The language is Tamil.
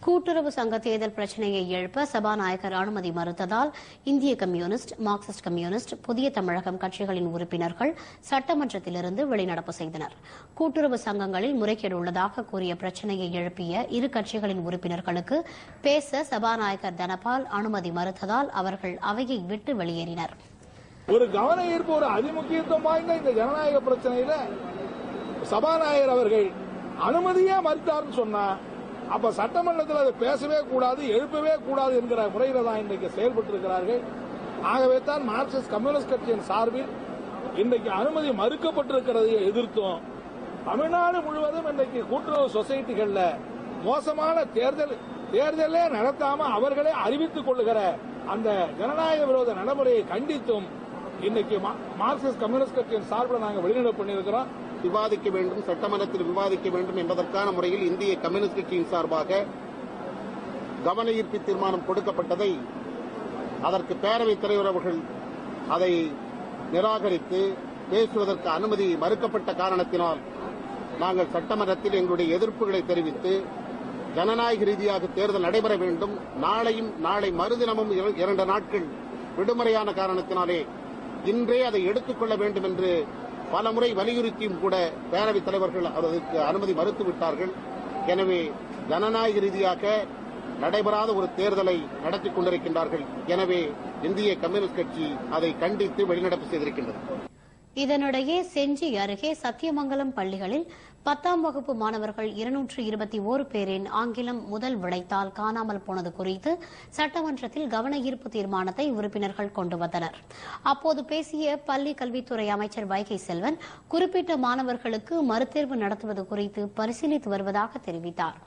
கூட்டுறவு சங்க தேர்தல் பிரச்சினையை எழுப்ப சபாநாயகர் அனுமதி மறுத்ததால் இந்திய கம்யூனிஸ்ட், மார்க்சிஸ்ட் கம்யூனிஸ்ட், புதிய தமிழகம் கட்சிகளின் உறுப்பினர்கள் சட்டமன்றத்திலிருந்து வெளிநடப்பு செய்தனர். கூட்டுறவு சங்கங்களில் முறைகேடு உள்ளதாக கூறிய பிரச்சினையை எழுப்பிய இரு கட்சிகளின் உறுப்பினர்களுக்கு பேச சபாநாயகர் தனபால் அனுமதி மறுத்ததால் அவர்கள் அவையை விட்டு வெளியேறினர். ஒரு கவன ஈர்ப்பு, ஒரு அதிமுக்கியத்துவம் வாய்ந்த இந்த ஜனநாயக பிரச்சனையில சபாநாயகர் அவர்கள் அனுமதியே மறுத்தார்னு சொன்னா அப்ப சட்டமன்றத்தில் அதை பேசவே கூடாது, எழுப்பவே கூடாது என்கிற முறையில தான் இன்றைக்கு செயல்பட்டு இருக்கிறார்கள். ஆகவே தான் மார்க்சிஸ்ட் கம்யூனிஸ்ட் கட்சியின் சார்பில் இன்றைக்கு அனுமதி மறுக்கப்பட்டிருக்கிறதை எதிர்த்தோம். தமிழ்நாடு முழுவதும் இன்றைக்கு கூட்டுறவு சொசைட்டிகள்ல மோசமான தேர்தலே நடத்தாம அவர்களே அறிவித்துக் கொள்ளுகிற அந்த ஜனநாயக விரோத நடைமுறையை கண்டித்தும் இன்னைக்கு மார்க்சிஸ்ட் கம்யூனிஸ்ட் கட்சியின் சார்பில் நாங்கள் வெளிநடப்பு பண்ணியிருக்கிறோம். விவாதிக்க வேண்டும், சட்டமன்றத்தில் விவாதிக்க வேண்டும் என்பதற்கான முறையில் இந்திய கம்யூனிஸ்ட் கட்சியின் சார்பாக கவன ஈர்ப்பு தீர்மானம் கொடுக்கப்பட்டதை அதற்கு பேரவைத் தலைவர் அவர்கள் அதை நிராகரித்து பேசுவதற்கு அனுமதி மறுக்கப்பட்ட காரணத்தினால் நாங்கள் சட்டமன்றத்தில் எங்களுடைய எதிர்ப்புகளை தெரிவித்து ஜனநாயக ரீதியாக தேர்தல் நடைபெற வேண்டும், நாளையும் நாளை மறுதினமும் 2 நாட்கள் விடுமுறையான காரணத்தினாலே இன்றே அதை எடுத்துக் கொள்ள வேண்டும் என்று பலமுறை வலியுறுத்தியும் கூட பேரவைத் தலைவர்கள் அதற்கு அனுமதி மறுத்துவிட்டார்கள். எனவே ஜனநாயக ரீதியாக நடைபெறாத ஒரு தேர்தலை நடத்திக் கொண்டிருக்கின்றார்கள். எனவே இந்திய கம்யூனிஸ்ட் கட்சி அதை கண்டித்து வெளிநடப்பு செய்திருக்கின்றது. இதனிடையே செஞ்சி அருகே சத்தியமங்கலம் பள்ளிகளில் 10ஆம் வகுப்பு மாணவர்கள் 221 பேரின் ஆங்கிலம் முதல் விடைத்தாள் காணாமல் போனது குறித்து சட்டமன்றத்தில் கவன ஈர்ப்பு தீர்மானத்தை உறுப்பினர்கள் கொண்டு வந்தனர். அப்போது பேசிய பள்ளி கல்வித்துறை அமைச்சர் வைகை செல்வன் குறிப்பிட்ட மாணவர்களுக்கு மறுதேர்வு நடத்துவது குறித்து பரிசீலித்து வருவதாக தெரிவித்தாா்.